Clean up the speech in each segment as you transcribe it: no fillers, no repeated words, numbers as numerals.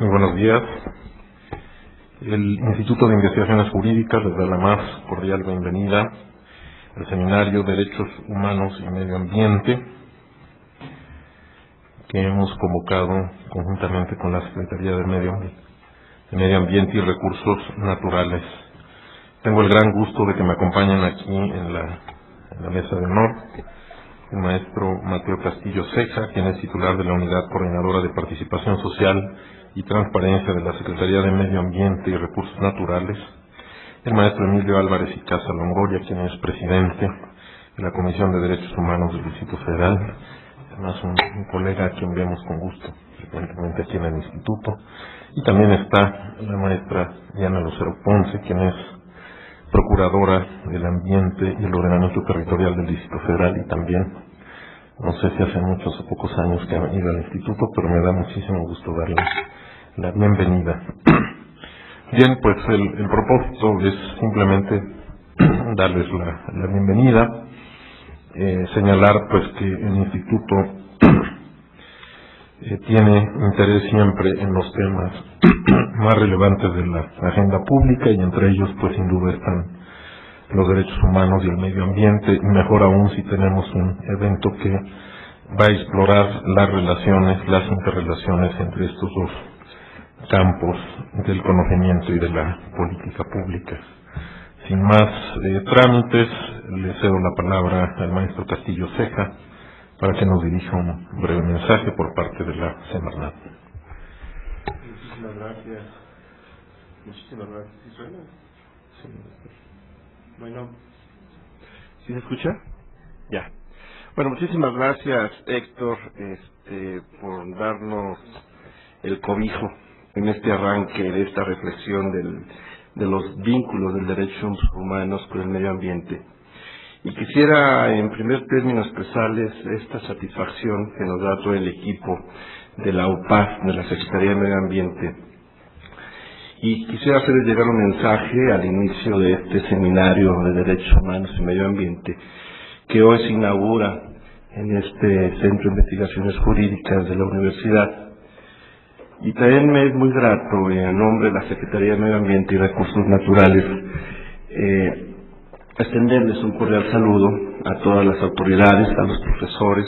Muy buenos días. El Instituto de Investigaciones Jurídicas les da la más cordial bienvenida al Seminario Derechos Humanos y Medio Ambiente, que hemos convocado conjuntamente con la Secretaría de Medio Ambiente y Recursos Naturales. Tengo el gran gusto de que me acompañen aquí en la mesa de honor el maestro Mateo Castillo Ceja, quien es titular de la Unidad Coordinadora de Participación Social y Transparencia de la Secretaría de Medio Ambiente y Recursos Naturales, el maestro Emilio Álvarez y Casa Longoria, quien es presidente de la Comisión de Derechos Humanos del Distrito Federal, además un colega a quien vemos con gusto frecuentemente aquí en el Instituto, y también está la maestra Diana Lucero Ponce, quien es procuradora del Ambiente y el Ordenamiento Territorial del Distrito Federal, y también, no sé si hace muchos o pocos años que han ido al Instituto, pero me da muchísimo gusto darles la bienvenida. Bien, pues el propósito es simplemente darles la bienvenida, señalar pues que el Instituto tiene interés siempre en los temas más relevantes de la agenda pública, y entre ellos pues sin duda están los derechos humanos y el medio ambiente, y mejor aún si tenemos un evento que va a explorar las relaciones, las interrelaciones entre estos dos campos del conocimiento y de la política pública. Sin más trámites, le cedo la palabra al maestro Castillo Ceja para que nos dirija un breve mensaje por parte de la Semarnat. Muchísimas gracias. Muchísimas gracias. ¿Sí suena? Sí. Bueno, ¿sí se escucha? Ya. Bueno, muchísimas gracias, Héctor, por darnos el cobijo en este arranque de esta reflexión de los vínculos del derechos humanos con el medio ambiente. Y quisiera, en primer término, expresarles esta satisfacción que nos da todo el equipo de la UPAS, de la Secretaría de Medio Ambiente. Y quisiera hacerles llegar un mensaje al inicio de este seminario de Derechos Humanos y Medio Ambiente, que hoy se inaugura en este Centro de Investigaciones Jurídicas de la Universidad. Y también me es muy grato, en nombre de la Secretaría de Medio Ambiente y Recursos Naturales, extenderles un cordial saludo a todas las autoridades, a los profesores,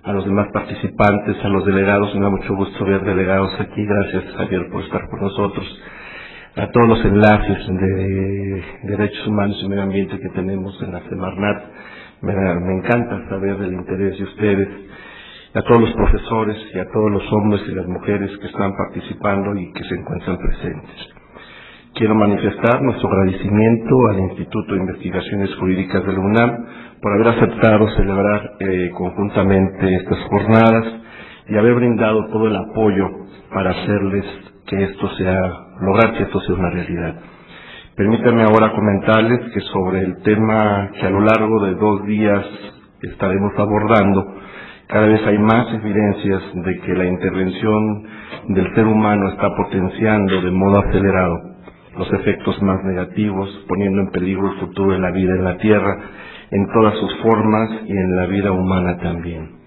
a los demás participantes, a los delegados. Me da mucho gusto ver delegados aquí. Gracias, Javier, por estar con nosotros. A todos los enlaces de derechos humanos y medio ambiente que tenemos en la Semarnat. Me encanta saber del interés de ustedes. A todos los profesores y a todos los hombres y las mujeres que están participando y que se encuentran presentes. Quiero manifestar nuestro agradecimiento al Instituto de Investigaciones Jurídicas de la UNAM por haber aceptado celebrar conjuntamente estas jornadas y haber brindado todo el apoyo para hacerles lograr que esto sea una realidad. Permítanme ahora comentarles que sobre el tema que a lo largo de 2 días estaremos abordando, cada vez hay más evidencias de que la intervención del ser humano está potenciando de modo acelerado los efectos más negativos, poniendo en peligro el futuro de la vida en la Tierra, en todas sus formas y en la vida humana también.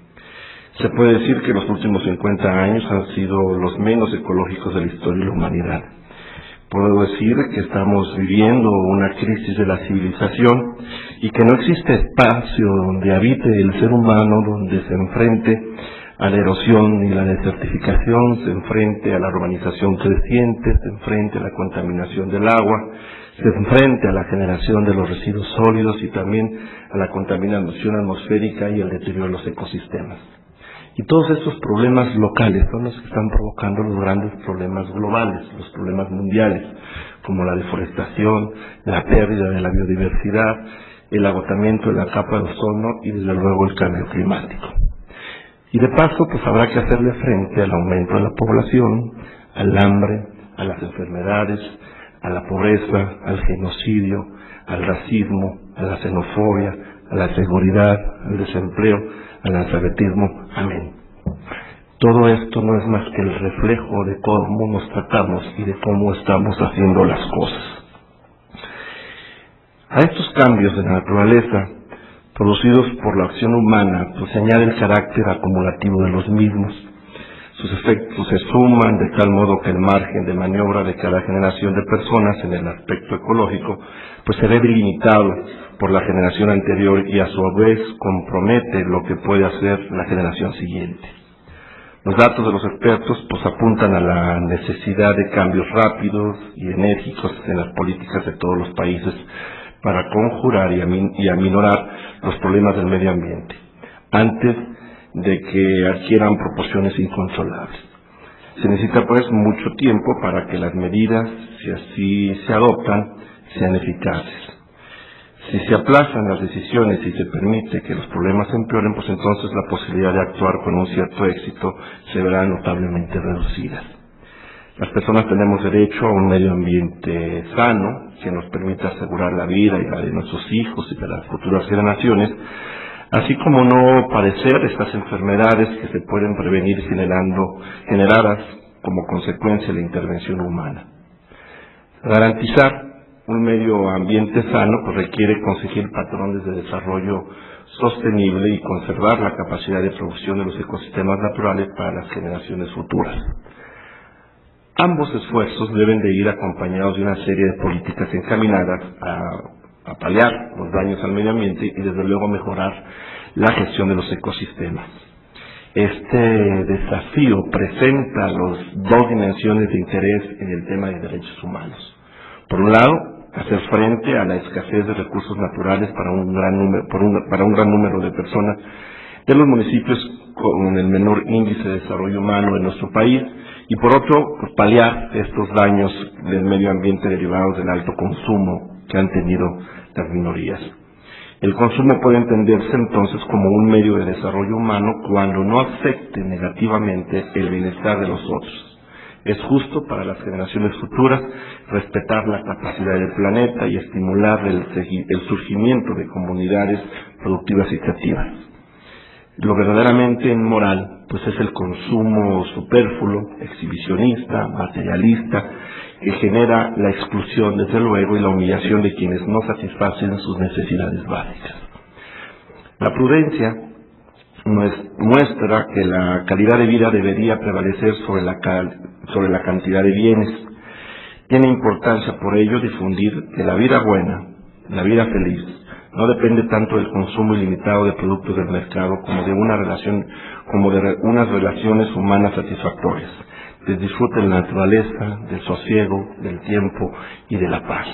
Se puede decir que los últimos 50 años han sido los menos ecológicos de la historia de la humanidad. Puedo decir que estamos viviendo una crisis de la civilización y que no existe espacio donde habite el ser humano, donde se enfrente a la erosión y la desertificación, se enfrente a la urbanización creciente, se enfrente a la contaminación del agua, se enfrente a la generación de los residuos sólidos y también a la contaminación atmosférica y el deterioro de los ecosistemas. Y todos estos problemas locales son los que están provocando los grandes problemas globales, los problemas mundiales, como la deforestación, la pérdida de la biodiversidad, el agotamiento de la capa de ozono y desde luego el cambio climático. Y de paso, pues habrá que hacerle frente al aumento de la población, al hambre, a las enfermedades, a la pobreza, al genocidio, al racismo, a la xenofobia, a la inseguridad, al desempleo, al analfabetismo. Amén. Todo esto no es más que el reflejo de cómo nos tratamos y de cómo estamos haciendo las cosas. A estos cambios de la naturaleza, producidos por la acción humana, pues se añade el carácter acumulativo de los mismos. Sus efectos se suman de tal modo que el margen de maniobra de cada generación de personas en el aspecto ecológico pues se ve limitado por la generación anterior y a su vez compromete lo que puede hacer la generación siguiente. Los datos de los expertos pues apuntan a la necesidad de cambios rápidos y enérgicos en las políticas de todos los países para conjurar y aminorar los problemas del medio ambiente, antes de que adquieran proporciones incontrolables. Se necesita pues mucho tiempo para que las medidas, si así se adoptan, sean eficaces. Si se aplazan las decisiones y se permite que los problemas empeoren, pues entonces la posibilidad de actuar con un cierto éxito se verá notablemente reducida. Las personas tenemos derecho a un medio ambiente sano que nos permita asegurar la vida y la de nuestros hijos y de las futuras generaciones, así como no padecer estas enfermedades que se pueden prevenir generadas como consecuencia de la intervención humana. Garantizar un medio ambiente sano pues requiere conseguir patrones de desarrollo sostenible y conservar la capacidad de producción de los ecosistemas naturales para las generaciones futuras. Ambos esfuerzos deben de ir acompañados de una serie de políticas encaminadas a paliar los daños al medio ambiente y desde luego mejorar la gestión de los ecosistemas. Este desafío presenta las dos dimensiones de interés en el tema de derechos humanos. Por un lado, hacer frente a la escasez de recursos naturales para un gran número de personas de los municipios con el menor índice de desarrollo humano en nuestro país, y por otro, pues, paliar estos daños del medio ambiente derivados del alto consumo que han tenido las minorías. El consumo puede entenderse entonces como un medio de desarrollo humano cuando no afecte negativamente el bienestar de los otros. Es justo para las generaciones futuras respetar la capacidad del planeta y estimular el surgimiento de comunidades productivas y creativas. Lo verdaderamente inmoral pues es el consumo superfluo, exhibicionista, materialista, que genera la exclusión desde luego y la humillación de quienes no satisfacen sus necesidades básicas. La prudencia muestra que la calidad de vida debería prevalecer sobre la cantidad de bienes. Tiene importancia por ello difundir que la vida buena, la vida feliz, no depende tanto del consumo ilimitado de productos del mercado como de unas relaciones humanas satisfactorias, del disfrute de la naturaleza, del sosiego, del tiempo y de la paz.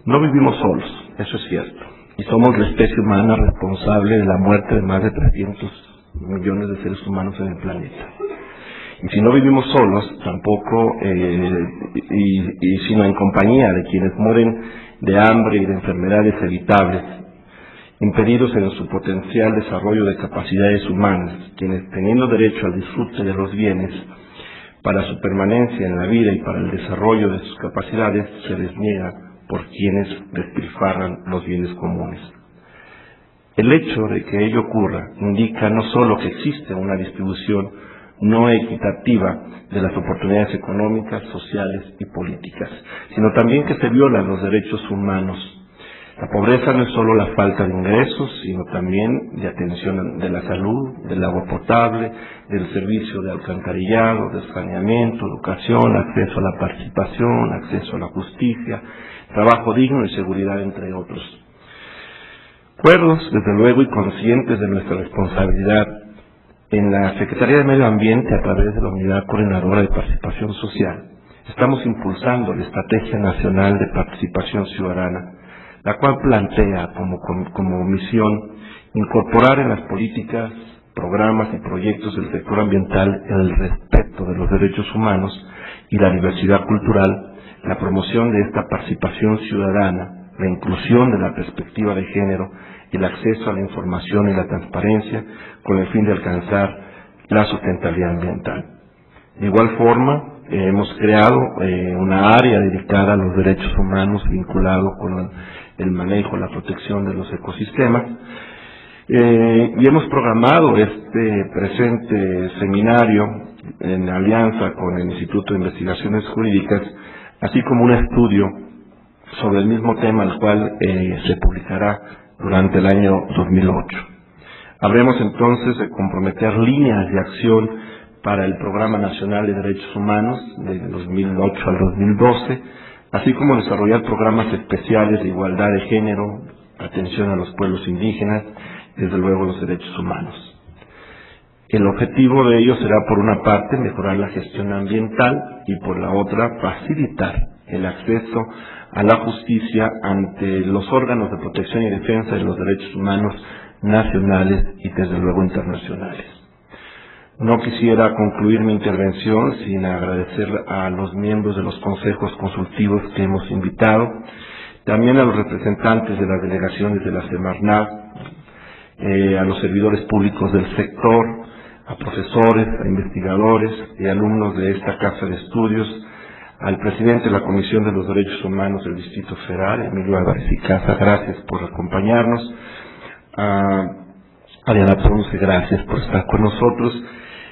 No vivimos solos, eso es cierto, y somos la especie humana responsable de la muerte de más de 300 millones de seres humanos en el planeta. Y si no vivimos solos, tampoco, sino en compañía de quienes mueren de hambre y de enfermedades evitables, impedidos en su potencial desarrollo de capacidades humanas, quienes teniendo derecho al disfrute de los bienes, para su permanencia en la vida y para el desarrollo de sus capacidades, se les niega por quienes despilfarran los bienes comunes. El hecho de que ello ocurra indica no solo que existe una distribución no equitativa de las oportunidades económicas, sociales y políticas, sino también que se violan los derechos humanos. La pobreza no es solo la falta de ingresos, sino también de atención de la salud, del agua potable, del servicio de alcantarillado, de saneamiento, educación, acceso a la participación, acceso a la justicia, trabajo digno y seguridad, entre otros. Cuerdos, desde luego, y conscientes de nuestra responsabilidad, en la Secretaría de Medio Ambiente, a través de la Unidad Coordinadora de Participación Social, estamos impulsando la Estrategia Nacional de Participación Ciudadana, la cual plantea como misión incorporar en las políticas, programas y proyectos del sector ambiental el respeto de los derechos humanos y la diversidad cultural, la promoción de esta participación ciudadana, la inclusión de la perspectiva de género, el acceso a la información y la transparencia con el fin de alcanzar la sustentabilidad ambiental. De igual forma, hemos creado una área dedicada a los derechos humanos vinculado con el manejo, la protección de los ecosistemas, y hemos programado este presente seminario en alianza con el Instituto de Investigaciones Jurídicas, así como un estudio sobre el mismo tema, el cual se publicará durante el año 2008. Habremos entonces de comprometer líneas de acción para el Programa Nacional de Derechos Humanos de 2008 al 2012, así como desarrollar programas especiales de igualdad de género, atención a los pueblos indígenas, desde luego los derechos humanos. El objetivo de ello será, por una parte, mejorar la gestión ambiental y, por la otra, facilitar el acceso a la justicia ante los órganos de protección y defensa de los derechos humanos nacionales y, desde luego, internacionales. No quisiera concluir mi intervención sin agradecer a los miembros de los consejos consultivos que hemos invitado, también a los representantes de las delegaciones de la Semarnat, a los servidores públicos del sector, a profesores, a investigadores y alumnos de esta Casa de Estudios, al presidente de la Comisión de los Derechos Humanos del Distrito Federal, Emilio Álvarez y Casa, gracias por acompañarnos. A Diana Ponce, gracias por estar con nosotros,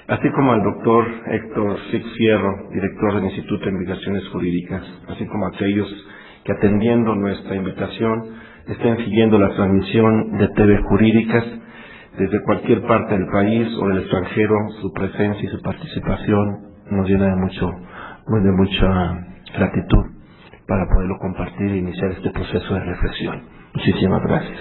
así como al doctor Héctor Six Fierro, director del Instituto de Investigaciones Jurídicas, así como a aquellos que, atendiendo nuestra invitación, estén siguiendo la transmisión de TV Jurídicas desde cualquier parte del país o del extranjero. Su presencia y su participación nos llena de mucha gratitud para poderlo compartir e iniciar este proceso de reflexión. Muchísimas gracias.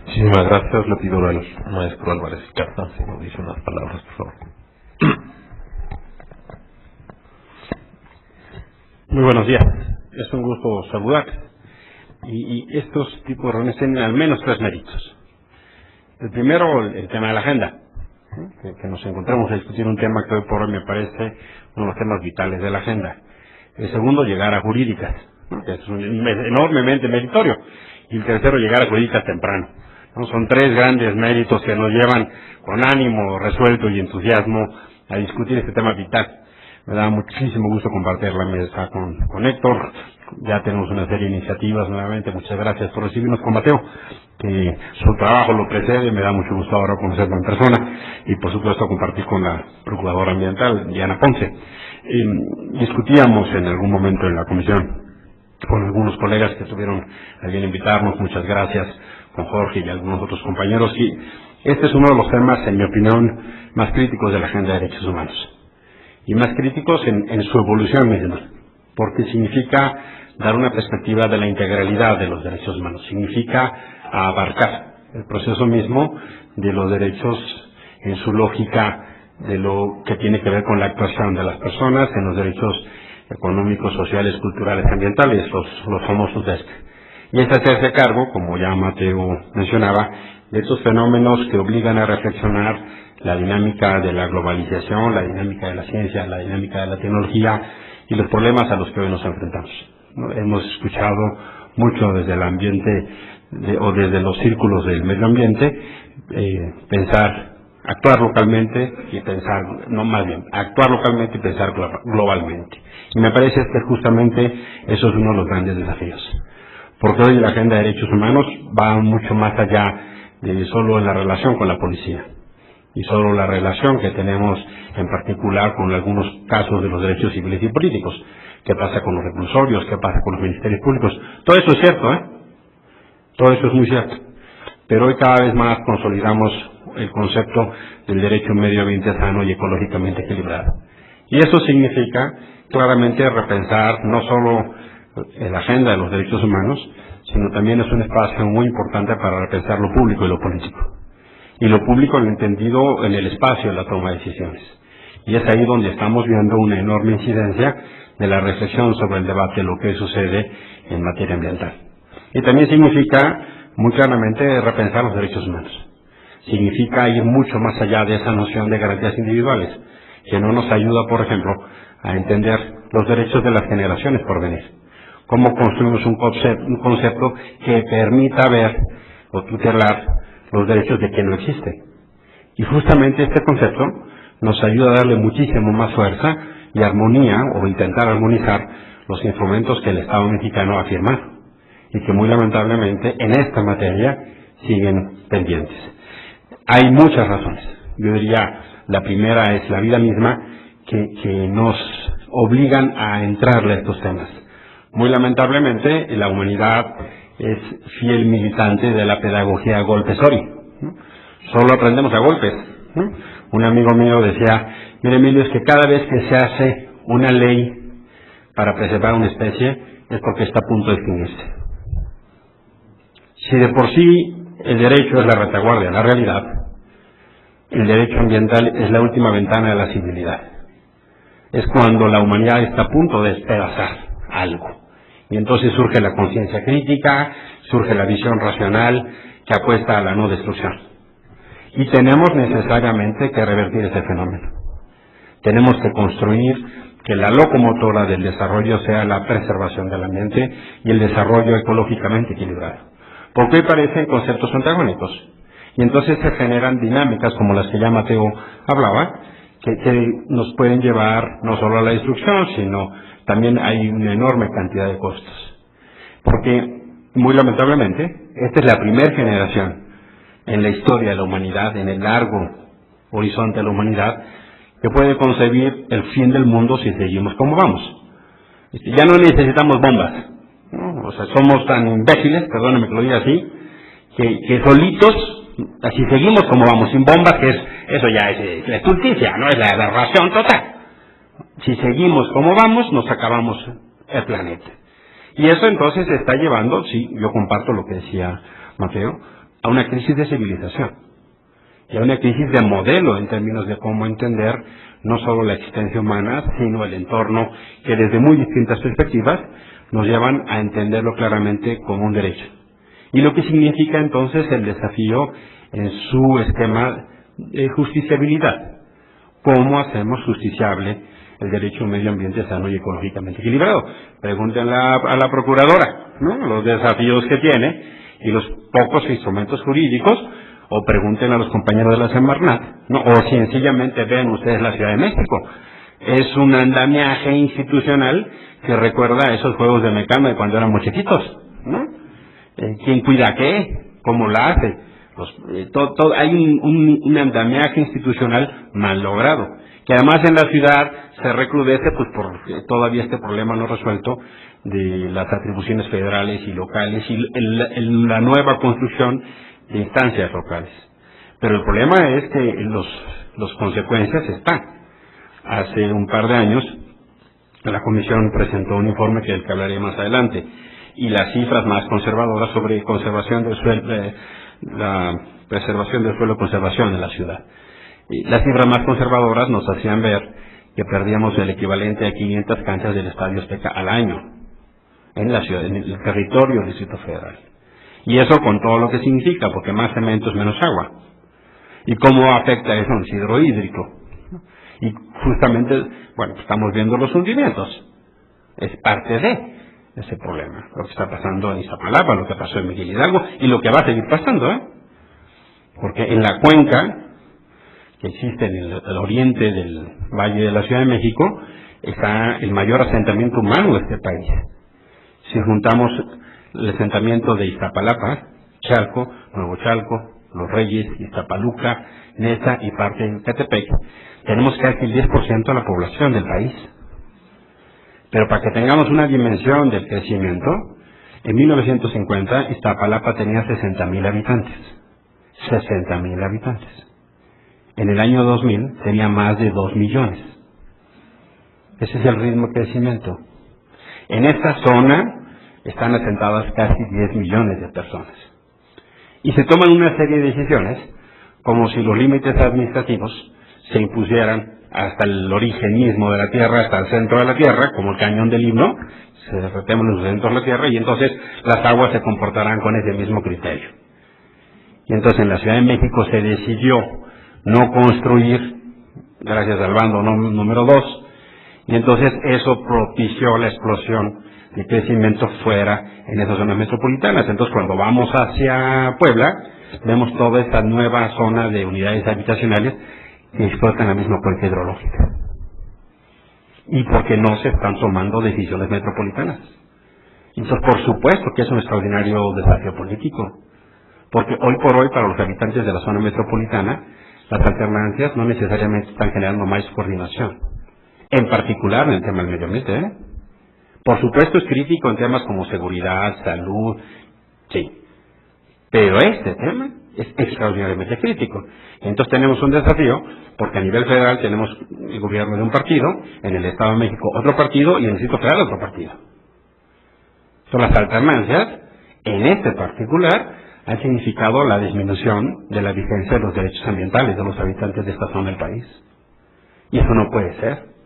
Muchísimas gracias. Le pido al maestro Álvarez y Casa si nos dice unas palabras, por favor. Muy buenos días. Es un gusto saludar. Y estos tipos de reuniones tienen al menos 3 méritos. El primero, el tema de la agenda. Que nos encontramos a discutir un tema que hoy por hoy me parece uno de los temas vitales de la agenda. El segundo, llegar a jurídicas, que es enormemente meritorio. Y el tercero, llegar a jurídicas temprano. Son 3 grandes méritos que nos llevan con ánimo resuelto y entusiasmo a discutir este tema vital. Me da muchísimo gusto compartir la mesa con Héctor. Ya tenemos una serie de iniciativas nuevamente. Muchas gracias por recibirnos con Mateo, que su trabajo lo precede. Me da mucho gusto ahora conocerlo en persona y, por supuesto, compartir con la Procuradora Ambiental, Diana Ponce. Discutíamos en algún momento en la comisión con algunos colegas que tuvieron a bien invitarnos. Muchas gracias, con Jorge y algunos otros compañeros. Y este es uno de los temas, en mi opinión, más críticos de la agenda de derechos humanos. Y más críticos en su evolución misma, porque significa dar una perspectiva de la integralidad de los derechos humanos, significa abarcar el proceso mismo de los derechos en su lógica de lo que tiene que ver con la actuación de las personas, en los derechos económicos, sociales, culturales, ambientales, los famosos DESC. Y es hacerse cargo, como ya Mateo mencionaba, de estos fenómenos que obligan a reflexionar la dinámica de la globalización, la dinámica de la ciencia, la dinámica de la tecnología y los problemas a los que hoy nos enfrentamos. Hemos escuchado mucho desde el ambiente o desde los círculos del medio ambiente, actuar localmente y pensar, no más bien, actuar localmente y pensar globalmente. Y me parece que justamente eso es uno de los grandes desafíos. Porque hoy la agenda de derechos humanos va mucho más allá de solo en la relación con la policía y solo la relación que tenemos en particular con algunos casos de los derechos civiles y políticos. ¿Qué pasa con los reclusorios? ¿Qué pasa con los ministerios públicos? Todo eso es cierto, Todo eso es muy cierto. Pero hoy cada vez más consolidamos el concepto del derecho a un medio ambiente sano y ecológicamente equilibrado. Y eso significa claramente repensar no solo la agenda de los derechos humanos, sino también es un espacio muy importante para repensar lo público y lo político. Y lo público lo entendido en el espacio de la toma de decisiones. Y es ahí donde estamos viendo una enorme incidencia de la reflexión sobre el debate de lo que sucede en materia ambiental. Y también significa muy claramente repensar los derechos humanos. Significa ir mucho más allá de esa noción de garantías individuales, que no nos ayuda, por ejemplo, a entender los derechos de las generaciones por venir. Cómo construimos un concepto que permita ver o tutelar los derechos de quien no existe. Y justamente este concepto nos ayuda a darle muchísimo más fuerza y armonía, o intentar armonizar los instrumentos que el Estado mexicano ha firmado, y que muy lamentablemente en esta materia siguen pendientes. Hay muchas razones. Yo diría, la primera es la vida misma, que nos obligan a entrarle a estos temas. Muy lamentablemente, la humanidad es fiel militante de la pedagogía Golpesori, ¿no? Solo aprendemos a golpes, ¿no? Un amigo mío decía, mire Emilio, es que cada vez que se hace una ley para preservar una especie es porque está a punto de extinguirse. Si de por sí el derecho es la retaguardia de la realidad, el derecho ambiental es la última ventana de la civilidad. Es cuando la humanidad está a punto de despedazar algo. Y entonces surge la conciencia crítica, surge la visión racional que apuesta a la no destrucción. Y tenemos necesariamente que revertir ese fenómeno. Tenemos que construir que la locomotora del desarrollo sea la preservación del ambiente y el desarrollo ecológicamente equilibrado. Porque hoy parecen conceptos antagónicos. Y entonces se generan dinámicas como las que ya Mateo hablaba, que nos pueden llevar no solo a la destrucción, sino también hay una enorme cantidad de costos. Porque, muy lamentablemente, esta es la primera generación en la historia de la humanidad, en el largo horizonte de la humanidad, que puede concebir el fin del mundo si seguimos como vamos. Ya no necesitamos bombas, ¿no? O sea, somos tan imbéciles, perdónenme que lo diga así, que solitos, así seguimos como vamos, sin bombas, que eso ya es la estulticia, ¿no? Es la aberración total. Si seguimos como vamos, nos acabamos el planeta. Y eso entonces está llevando, sí, yo comparto lo que decía Mateo, a una crisis de civilización y a una crisis de modelo en términos de cómo entender no solo la existencia humana, sino el entorno, que desde muy distintas perspectivas nos llevan a entenderlo claramente como un derecho. Y lo que significa entonces el desafío en su esquema de justiciabilidad. ¿Cómo hacemos justiciable el derecho a un medio ambiente sano y ecológicamente equilibrado? Pregúntenle a la procuradora, ¿no?, los desafíos que tiene y los pocos instrumentos jurídicos, o pregúntenle a los compañeros de la Semarnat, ¿no? O sencillamente ven ustedes la Ciudad de México. Es un andamiaje institucional que recuerda a esos juegos de Mecano de cuando éramos chiquitos, ¿no? ¿Quién cuida qué? ¿Cómo la hace? Hay un andamiaje institucional mal logrado, que además en la ciudad se recrudece pues por todavía este problema no resuelto de las atribuciones federales y locales y la nueva construcción de instancias locales. Pero el problema es que las consecuencias están. Hace un par de años la Comisión presentó un informe del que hablaré más adelante, y las cifras más conservadoras sobre conservación del suelo, la preservación del suelo, conservación en la ciudad. Y las cifras más conservadoras nos hacían ver que perdíamos el equivalente a 500 canchas del Estadio Azteca al año en la ciudad, en el territorio del Distrito Federal. Y eso con todo lo que significa, porque más cemento es menos agua. ¿Y cómo afecta eso al sidro hídrico? Y justamente, bueno, estamos viendo los hundimientos. Es parte de ese problema. Lo que está pasando en Iztapalapa, lo que pasó en Miguel Hidalgo y lo que va a seguir pasando, ¿eh? Porque en la cuenca que existe en el oriente del Valle de la Ciudad de México está el mayor asentamiento humano de este país. Si juntamos el asentamiento de Iztapalapa, Chalco, Nuevo Chalco, Los Reyes, Iztapaluca, Nesa y parte de Catepec, tenemos casi el 10% de la población del país. Pero para que tengamos una dimensión del crecimiento, en 1950 Iztapalapa tenía 60,000 habitantes. 60,000 habitantes. En el año 2000 tenía más de 2 millones. Ese es el ritmo de crecimiento. En esta zona están asentadas casi 10 millones de personas. Y se toman una serie de decisiones, como si los límites administrativos se impusieran hasta el origen mismo de la Tierra, hasta el centro de la Tierra, como el cañón del Limno, se derretemos en el centro de la Tierra, y entonces las aguas se comportarán con ese mismo criterio. Y entonces en la Ciudad de México se decidió no construir, gracias al bando número 2, y entonces eso propició la explosión de crecimiento fuera en esas zonas metropolitanas. Entonces cuando vamos hacia Puebla, vemos toda esta nueva zona de unidades habitacionales que explotan la misma cuenca hidrológica. Y porque no se están tomando decisiones metropolitanas. Entonces, por supuesto que es un extraordinario desafío político. Porque hoy por hoy, para los habitantes de la zona metropolitana, las alternancias no necesariamente están generando más coordinación. En particular en el tema del medio ambiente, ¿eh? Por supuesto es crítico en temas como seguridad, salud, Sí. Pero este tema es extraordinariamente crítico. Entonces tenemos un desafío, porque a nivel federal tenemos el gobierno de un partido, en el Estado de México otro partido y en el Distrito Federal otro partido. Son las alternancias, en este particular, han significado la disminución de la vigencia de los derechos ambientales de los habitantes de esta zona del país. Y eso no puede ser.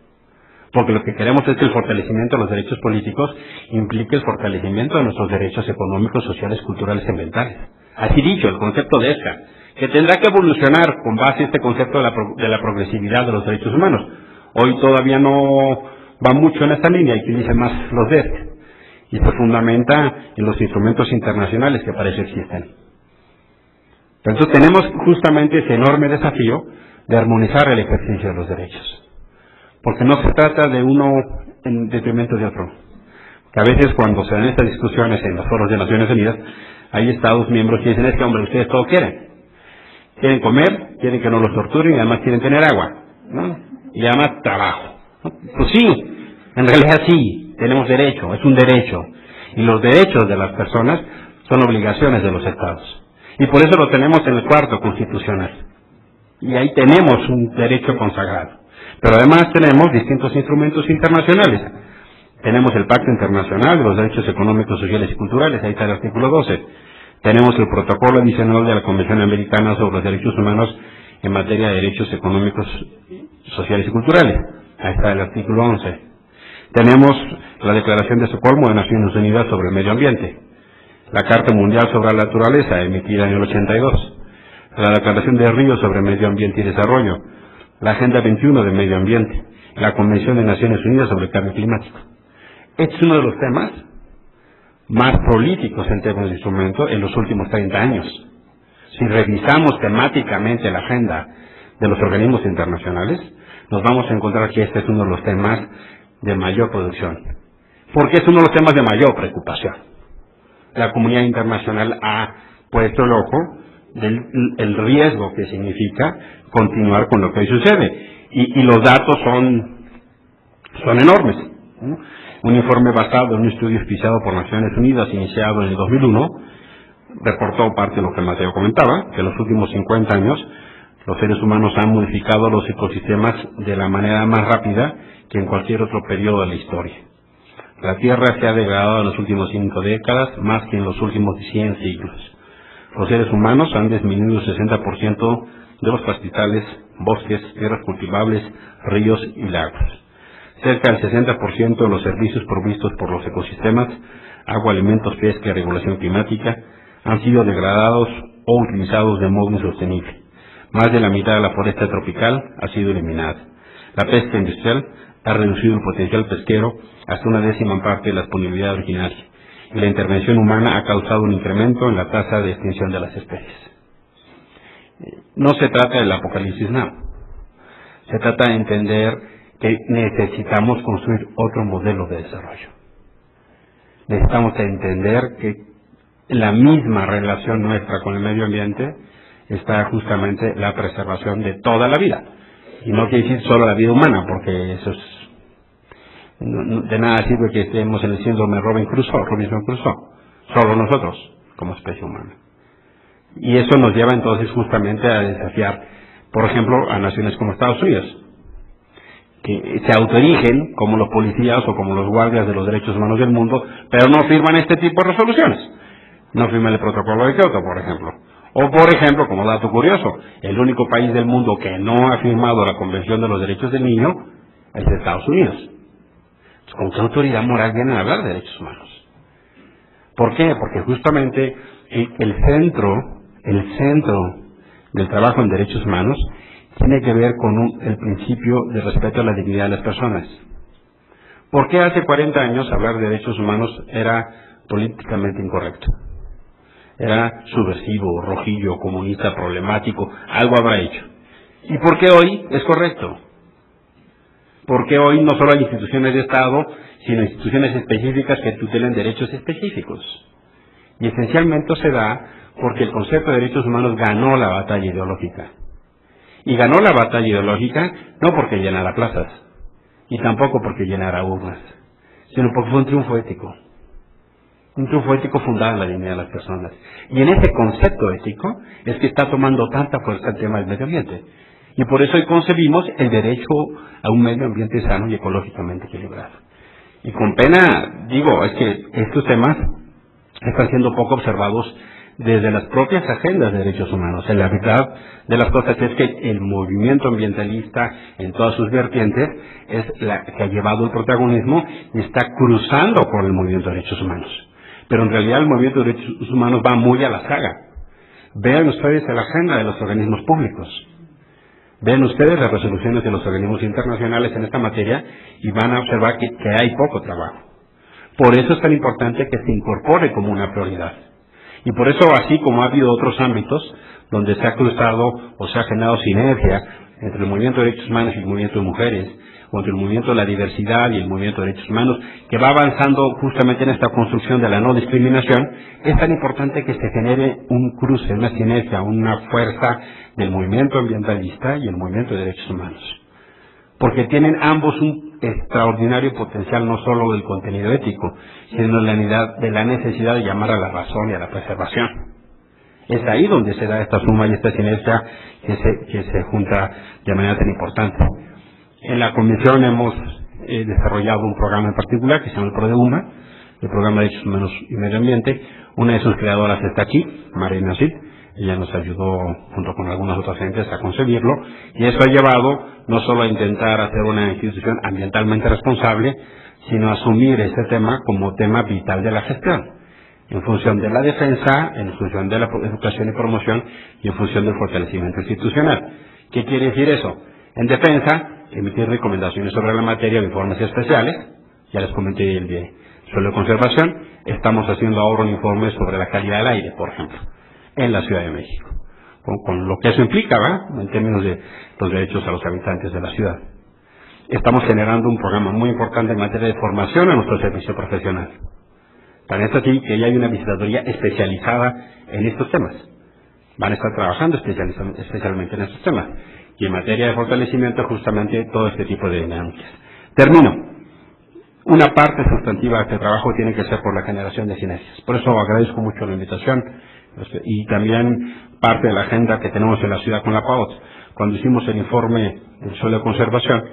Porque lo que queremos es que el fortalecimiento de los derechos políticos implique el fortalecimiento de nuestros derechos económicos, sociales, culturales y ambientales. Así dicho, el concepto de ESCA, que tendrá que evolucionar con base a este concepto de la progresividad de los derechos humanos. Hoy todavía no va mucho en esta línea y utiliza más los de ESCA. Y se fundamenta en los instrumentos internacionales que para eso existen. Entonces tenemos justamente ese enorme desafío de armonizar el ejercicio de los derechos. Porque no se trata de uno en detrimento de otro. Que a veces cuando se dan estas discusiones en los foros de Naciones Unidas, hay Estados miembros que dicen, es que hombre, ustedes todo quieren. Quieren comer, quieren que no los torturen y además quieren tener agua, ¿no? Y además trabajo, ¿no? Pues sí, en realidad sí, tenemos derecho, es un derecho. Y los derechos de las personas son obligaciones de los Estados. Y por eso lo tenemos en el cuarto constitucional. Y ahí tenemos un derecho consagrado. Pero además tenemos distintos instrumentos internacionales. Tenemos el Pacto Internacional de los Derechos Económicos, Sociales y Culturales, ahí está el artículo 12. Tenemos el Protocolo Adicional de la Convención Americana sobre los Derechos Humanos en materia de derechos económicos, sociales y culturales, ahí está el artículo 11. Tenemos la Declaración de Estocolmo de Naciones Unidas sobre el Medio Ambiente, la Carta Mundial sobre la Naturaleza, emitida en el 82, la Declaración de Río sobre Medio Ambiente y Desarrollo, la Agenda 21 de Medio Ambiente, la Convención de Naciones Unidas sobre el Cambio Climático. Este es uno de los temas más prolíficos en términos de instrumento en los últimos 30 años. Si revisamos temáticamente la agenda de los organismos internacionales, nos vamos a encontrar que este es uno de los temas de mayor producción, porque es uno de los temas de mayor preocupación. La comunidad internacional ha puesto el ojo del riesgo que significa continuar con lo que hoy sucede, y los datos son enormes, ¿no? Un informe basado en un estudio auspiciado por Naciones Unidas, iniciado en el 2001, reportó parte de lo que Mateo comentaba, que en los últimos 50 años los seres humanos han modificado los ecosistemas de la manera más rápida que en cualquier otro periodo de la historia. La Tierra se ha degradado en las últimas 5 décadas más que en los últimos 100 siglos. Los seres humanos han disminuido el 60% de los pastizales, bosques, tierras cultivables, ríos y lagos. Cerca del 60% de los servicios provistos por los ecosistemas, agua, alimentos, pesca y regulación climática, han sido degradados o utilizados de modo insostenible. Más de la mitad de la foresta tropical ha sido eliminada. La pesca industrial ha reducido el potencial pesquero hasta una 10ª parte de la disponibilidad originaria. Y la intervención humana ha causado un incremento en la tasa de extinción de las especies. No se trata del apocalipsis now. Se trata de entender que necesitamos construir otro modelo de desarrollo. Necesitamos entender que la misma relación nuestra con el medio ambiente está justamente la preservación de toda la vida. Y no quiere decir solo la vida humana, porque eso es... de nada sirve que estemos en el síndrome Robinson Crusoe, solo nosotros, como especie humana. Y eso nos lleva entonces justamente a desafiar, por ejemplo, a naciones como Estados Unidos, que se autoerigen como los policías o como los guardias de los derechos humanos del mundo, pero no firman este tipo de resoluciones. No firman el protocolo de Kioto, por ejemplo. O, por ejemplo, como dato curioso, el único país del mundo que no ha firmado la Convención de los Derechos del Niño es Estados Unidos. ¿Con qué autoridad moral vienen a hablar de derechos humanos? ¿Por qué? Porque justamente el centro del trabajo en derechos humanos tiene que ver con el principio de respeto a la dignidad de las personas. ¿Por qué hace 40 años hablar de derechos humanos era políticamente incorrecto? Era subversivo, rojillo, comunista, problemático, algo habrá hecho. ¿Y por qué hoy es correcto? Porque hoy no solo hay instituciones de Estado, sino instituciones específicas que tutelen derechos específicos. Y esencialmente se da porque el concepto de derechos humanos ganó la batalla ideológica. Y ganó la batalla ideológica no porque llenara plazas, y tampoco porque llenara urnas, sino porque fue un triunfo ético. Un triunfo ético fundado en la dignidad de las personas. Y en ese concepto ético es que está tomando tanta fuerza el tema del medio ambiente. Y por eso hoy concebimos el derecho a un medio ambiente sano y ecológicamente equilibrado. Y con pena digo, es que estos temas están siendo poco observados desde las propias agendas de derechos humanos. En la verdad de las cosas es que el movimiento ambientalista en todas sus vertientes es la que ha llevado el protagonismo y está cruzando por el movimiento de derechos humanos. Pero en realidad el movimiento de derechos humanos va muy a la saga. Vean ustedes la agenda de los organismos públicos. Vean ustedes las resoluciones de los organismos internacionales en esta materia y van a observar que hay poco trabajo. Por eso es tan importante que se incorpore como una prioridad. Y por eso, así como ha habido otros ámbitos donde se ha cruzado o se ha generado sinergia entre el movimiento de derechos humanos y el movimiento de mujeres, o entre el movimiento de la diversidad y el movimiento de derechos humanos, que va avanzando justamente en esta construcción de la no discriminación, es tan importante que se genere un cruce, una sinergia, una fuerza del movimiento ambientalista y el movimiento de derechos humanos. Porque tienen ambos un extraordinario potencial no solo del contenido ético, sino de la necesidad de llamar a la razón y a la preservación. Es ahí donde se da esta suma y esta sinergia que se junta de manera tan importante. En la Comisión hemos desarrollado un programa en particular que se llama el PRODEUMA, el Programa de Derechos Humanos y Medio Ambiente. Una de sus creadoras está aquí, Marina Cid. Ella nos ayudó, junto con algunas otras gentes, a concebirlo, y eso ha llevado no solo a intentar hacer una institución ambientalmente responsable, sino a asumir este tema como tema vital de la gestión, en función de la defensa, en función de la educación y promoción, y en función del fortalecimiento institucional. ¿Qué quiere decir eso? En defensa, emitir recomendaciones sobre la materia de informes especiales, ya les comenté el de suelo de conservación. Estamos haciendo ahora un informe sobre la calidad del aire, por ejemplo, en la Ciudad de México, con lo que eso implica, ¿verdad?, en términos de los derechos a los habitantes de la ciudad. Estamos generando un programa muy importante en materia de formación a nuestro servicio profesional. Tan es así que ya hay una visitaduría especializada en estos temas. Van a estar trabajando especialmente en estos temas. Y en materia de fortalecimiento, justamente todo este tipo de dinámicas. Termino. Una parte sustantiva de este trabajo tiene que ser por la generación de sinergias. Por eso agradezco mucho la invitación y también parte de la agenda que tenemos en la ciudad con la PAOT. Cuando hicimos el informe del suelo de conservación,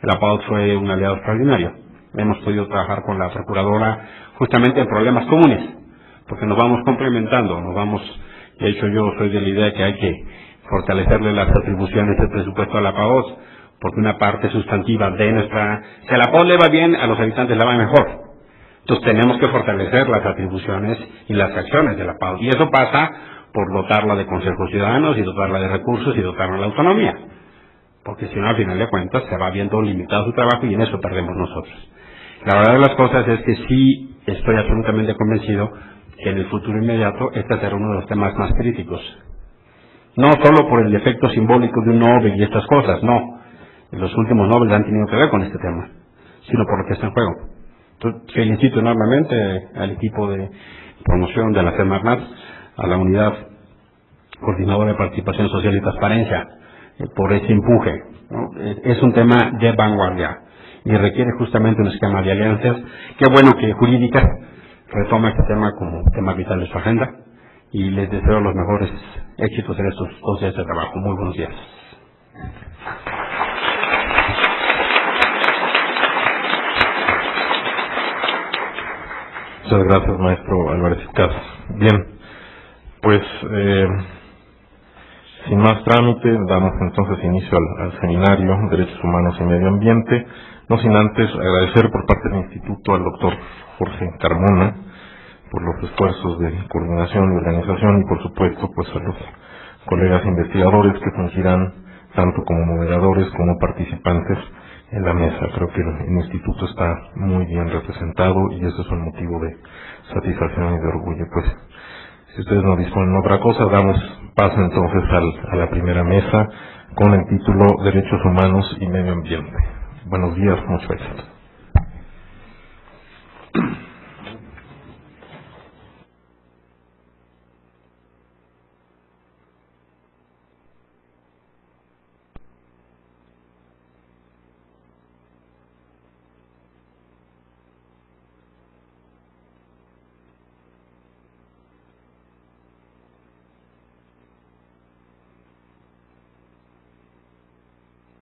la PAOT fue un aliado extraordinario. Hemos podido trabajar con la Procuradora justamente en problemas comunes, porque nos vamos complementando, de hecho yo soy de la idea que hay que fortalecerle las atribuciones del presupuesto a la PAOT, porque una parte sustantiva de nuestra... Si a la PAOT le va bien, a los habitantes le va mejor. Entonces tenemos que fortalecer las atribuciones y las acciones de la PAOT. Y eso pasa por dotarla de consejos ciudadanos y dotarla de recursos y dotarla de la autonomía. Porque si no, al final de cuentas, se va viendo limitado su trabajo y en eso perdemos nosotros. La verdad de las cosas es que sí estoy absolutamente convencido que en el futuro inmediato este será uno de los temas más críticos. No solo por el efecto simbólico de un Nobel y estas cosas, no. Los últimos Nobel han tenido que ver con este tema, sino por lo que está en juego. Entonces, felicito enormemente al equipo de promoción de la Semarnat, a la unidad coordinadora de participación social y transparencia, por ese empuje, ¿no? Es un tema de vanguardia y requiere justamente un esquema de alianzas. Qué bueno que Jurídica retoma este tema como tema vital de su agenda y les deseo los mejores éxitos en estos 2 días de trabajo. Muy buenos días. Muchas gracias, maestro Álvarez Casas. Bien, pues sin más trámite, damos entonces inicio al seminario Derechos Humanos y Medio Ambiente, no sin antes agradecer por parte del Instituto al doctor Jorge Carmona por los esfuerzos de coordinación y organización y por supuesto pues a los colegas investigadores que fungirán tanto como moderadores como participantes en la mesa. Creo que el instituto está muy bien representado y eso es un motivo de satisfacción y de orgullo. Pues si ustedes no disponen de otra cosa, damos paso entonces a la primera mesa con el título Derechos Humanos y Medio Ambiente. Buenos días, mucho éxito.